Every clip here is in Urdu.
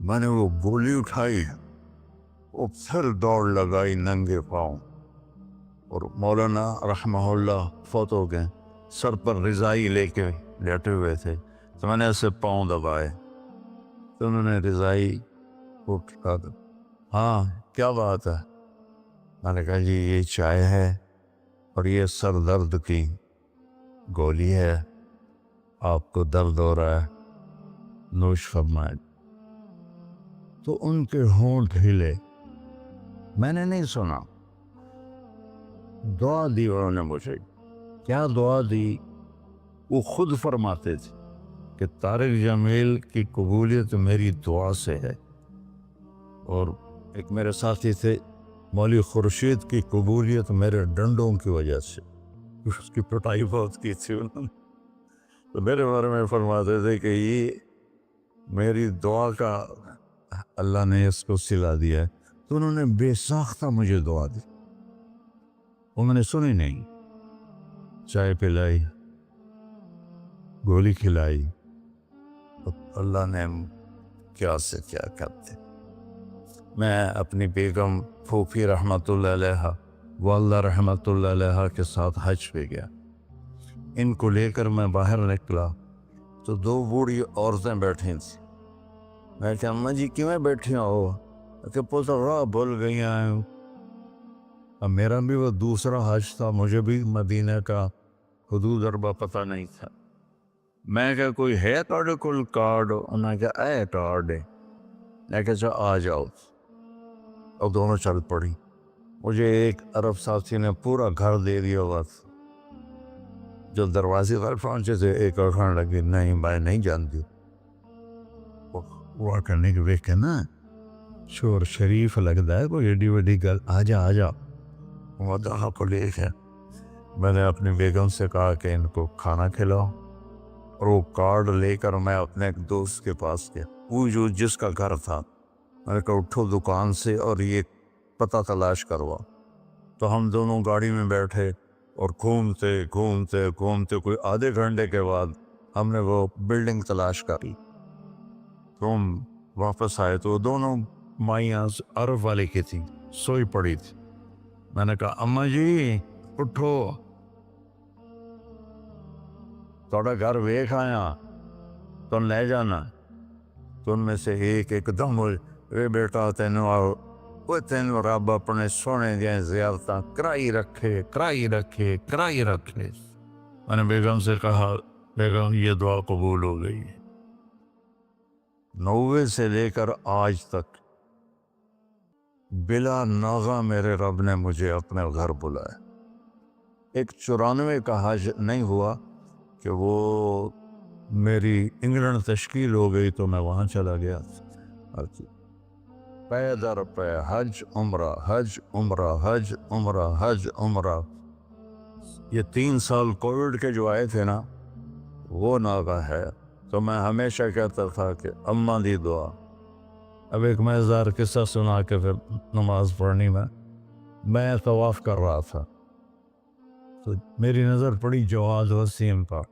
میں نے وہ گولی اٹھائی، وہ پھر دوڑ لگائی ننگے پاؤں، اور مولانا رحمہ اللہ فوت ہو گئے، سر پر رضائی لے کے لیٹے ہوئے تھے، تو میں نے ایسے پاؤں دبائے، تو انہوں نے رضائی اٹھا کر، ہاں کیا بات ہے؟ میں نے کہا جی یہ چائے ہے اور یہ سر درد کی گولی ہے، آپ کو درد ہو رہا ہے، نوش فرمائے۔ تو ان کے ہونٹ ہلے، میں نے نہیں سنا، دعا دی انہوں نے مجھے۔ کیا دعا دی؟ وہ خود فرماتے تھے کہ طارق جمیل کی قبولیت میری دعا سے ہے، اور ایک میرے ساتھی تھے مولوی خورشید کی قبولیت میرے ڈنڈوں کی وجہ سے، اس کی پٹائی بہت کی تھی انہوں نے، تو میرے بارے میں فرماتے تھے کہ یہ میری دعا کا اللہ نے اس کو صلہ دیا ہے۔ تو انہوں نے بے ساختہ مجھے دعا دی، وہ میں نے سنی نہیں، چائے پلائی، گولی کھلائی، تو اللہ نے کیا سے کیا کرتے۔ میں اپنی بیگم پھوپھی رحمۃ اللہ علیہ، والدہ رحمۃ اللہ علیہ کے ساتھ حج پہ گیا، ان کو لے کر میں باہر نکلا تو دو بوڑھی عورتیں بیٹھی تھیں۔ میں کہ اماں جی کیوں بیٹھی ہو؟ کہ پتہ راہ بھول گئی ہیں۔ اب میرا بھی وہ دوسرا حج تھا، مجھے بھی مدینہ کا حدود اربا پتہ نہیں تھا۔ میں کہ کوئی ہے تھوڑے کول کارڈ؟ انہوں نے کہا اے کارڈ ہے۔ میں کہا چا آ جاؤ، اور دونوں چل پڑی۔ مجھے ایک عرب ساتھی نے پورا گھر دے دیا بس، جو دروازے پر پہنچے تھے ایک اور کھانے لگی، نہیں میں نہیں جانتی، وہ کرنے کے دیکھ کے نا شور شریف لگتا ہے، کوئی ایڈی وڈی گل، آ جا آ جا۔ وہ دونوں کو لے کے میں نے اپنی بیگم سے کہا کہ ان کو کھانا کھلاؤ، اور وہ کارڈ لے کر میں اپنے ایک دوست کے پاس گیا، وہ جو جس کا گھر تھا، میں نے کہا اٹھو دکان سے اور یہ پتہ تلاش کروا۔ تو ہم دونوں گاڑی میں بیٹھے اور گھومتے گھومتے گھومتے کوئی آدھے گھنٹے کے بعد ہم نے وہ بلڈنگ تلاش کر لی۔ تو ہم واپس آئے تو دونوں مائیاں عرب والے کی تھیں، سوئی پڑی تھی۔ میں نے کہا اماں جی اٹھو، تھوڑا گھر ویکھ آیا، تم لے جانا۔ تو ان میں سے ایک دم ہوئے بیٹا تینوں آؤ، وہ تینوں رب اپنے سونے دیا زیارتاں کرائی رکھے کرائی رکھے کرائی رکھے۔ میں نے بیگم سے کہا بیگم یہ دعا قبول ہو گئی۔ 90 سے لے کر آج تک بلا ناغہ میرے رب نے مجھے اپنے گھر بلایا۔ ایک 94 کا حج نہیں ہوا کہ وہ میری انگلینڈ تشکیل ہو گئی تو میں وہاں چلا گیا، پے در پے حج عمرہ حج عمرہ حج عمرہ حج عمرہ۔ یہ 3 سال کووڈ کے جو آئے تھے نا، وہ ناغہ ہے۔ تو میں ہمیشہ کہتا تھا کہ اماں دی دعا۔ اب ایک مزیدار قصہ سنا کے پھر نماز پڑھنی میں طواف کر رہا تھا، تو میری نظر پڑی جواد وسیم پر،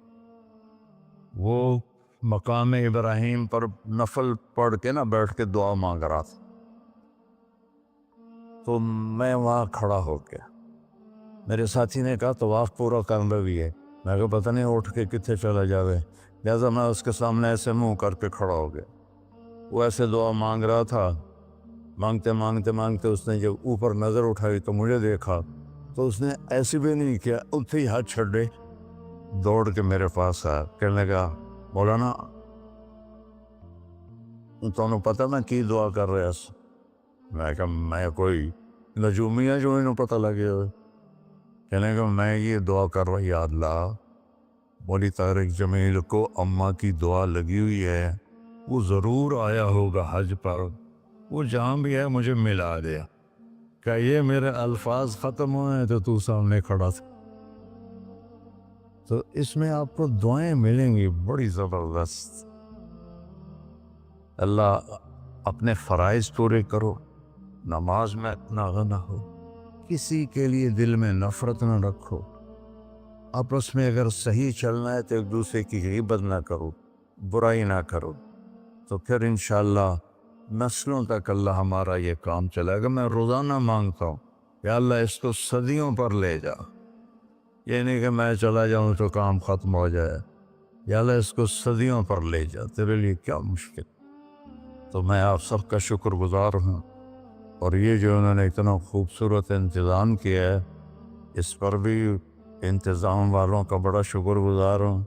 وہ مقام ابراہیم پر نفل پڑھ کے نا بیٹھ کے دعا مانگ رہا تھا۔ تو میں وہاں کھڑا ہو گیا، میرے ساتھی نے کہا طواف پورا کرنا بھی ہے، میں کہا پتہ نہیں اٹھ کے کتنے چلا جاوے، لہٰذا میں اس کے سامنے ایسے منہ کر کے کھڑا ہو گیا۔ وہ ایسے دعا مانگ رہا تھا، مانگتے مانگتے مانگتے اس نے جب اوپر نظر اٹھائی تو مجھے دیکھا، تو اس نے ایسے بھی نہیں کیا، اتھے ہی ہاتھ چھڑے دوڑ کے میرے پاس آیا، کہنے لگا مولانا تمہیں پتہ میں کی دعا کر رہا ہوں؟ میں کہا میں کوئی نجومی ہے جو انہوں پتہ لگے ہوئے؟ کہنے لگا میں یہ دعا کر رہا، یا اللہ مولوی طارق جمیل کو اماں کی دعا لگی ہوئی ہے، وہ ضرور آیا ہوگا حج پر، وہ جہاں بھی ہے مجھے ملا دیا۔ کہ یہ میرے الفاظ ختم ہوئے تو تو سامنے کھڑا تھا۔ تو اس میں آپ کو دعائیں ملیں گی بڑی زبردست۔ اللہ اپنے فرائض پورے کرو، نماز میں ناغہ نہ ہو، کسی کے لیے دل میں نفرت نہ رکھو، آپس میں اگر صحیح چلنا ہے تو ایک دوسرے کی غیبت نہ کرو، برائی نہ کرو، تو پھر انشاءاللہ نسلوں تک اللہ ہمارا یہ کام چلے گا۔ میں روزانہ مانگتا ہوں یا اللہ اس کو صدیوں پر لے جا، یہ نہیں کہ میں چلا جاؤں تو کام ختم ہو جائے، یا اللہ اس کو صدیوں پر لے جا، تیرے لیے کیا مشکل۔ تو میں آپ سب کا شکر گزار ہوں، اور یہ جو انہوں نے اتنا خوبصورت انتظام کیا ہے اس پر بھی انتظام والوں کا بڑا شکر گزار ہوں۔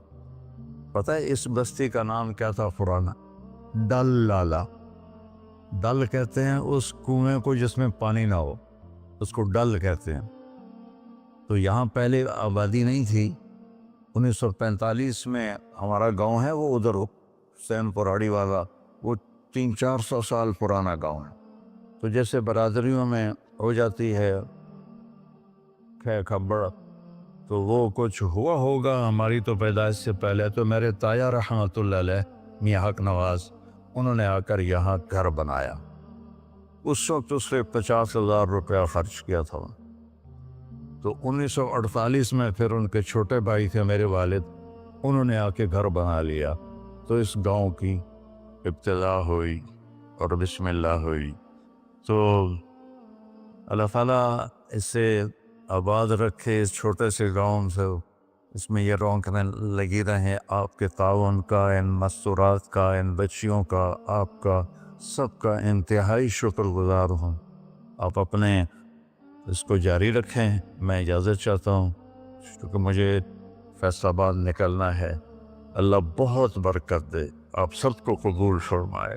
پتہ ہے اس بستی کا نام کیا تھا پرانا؟ ڈل لالا۔ ڈل کہتے ہیں اس کنویں کو جس میں پانی نہ ہو، اس کو ڈل کہتے ہیں۔ تو یہاں پہلے آبادی نہیں تھی۔ 1945 میں ہمارا گاؤں ہے وہ ادھر حسین پراڑی والا، وہ 300-400 سال پرانا گاؤں ہے۔ تو جیسے برادریوں میں ہو جاتی ہے خبر، تو وہ کچھ ہوا ہوگا ہماری تو پیدائش سے پہلے۔ تو میرے تایا رحمۃ اللہ علیہ میاں حق نواز، انہوں نے آ کر یہاں گھر بنایا۔ اس وقت اس سے 50,000 روپیہ خرچ کیا تھا۔ تو 1948 میں پھر ان کے چھوٹے بھائی تھے میرے والد، انہوں نے آ کے گھر بنا لیا۔ تو اس گاؤں کی ابتدا ہوئی اور بسم اللہ ہوئی۔ تو اللہ تعالیٰ اسے آباد رکھے، اس چھوٹے سے گاؤں سے اس میں یہ رونقیں لگی رہیں۔ آپ کے تعاون کا، ان مستورات کا، ان بچیوں کا، آپ کا سب کا انتہائی شکر گزار ہوں۔ آپ اپنے اس کو جاری رکھیں۔ میں اجازت چاہتا ہوں کیونکہ مجھے فیصل آباد نکلنا ہے۔ اللہ بہت برکت دے، آپ سب کو قبول فرمائے۔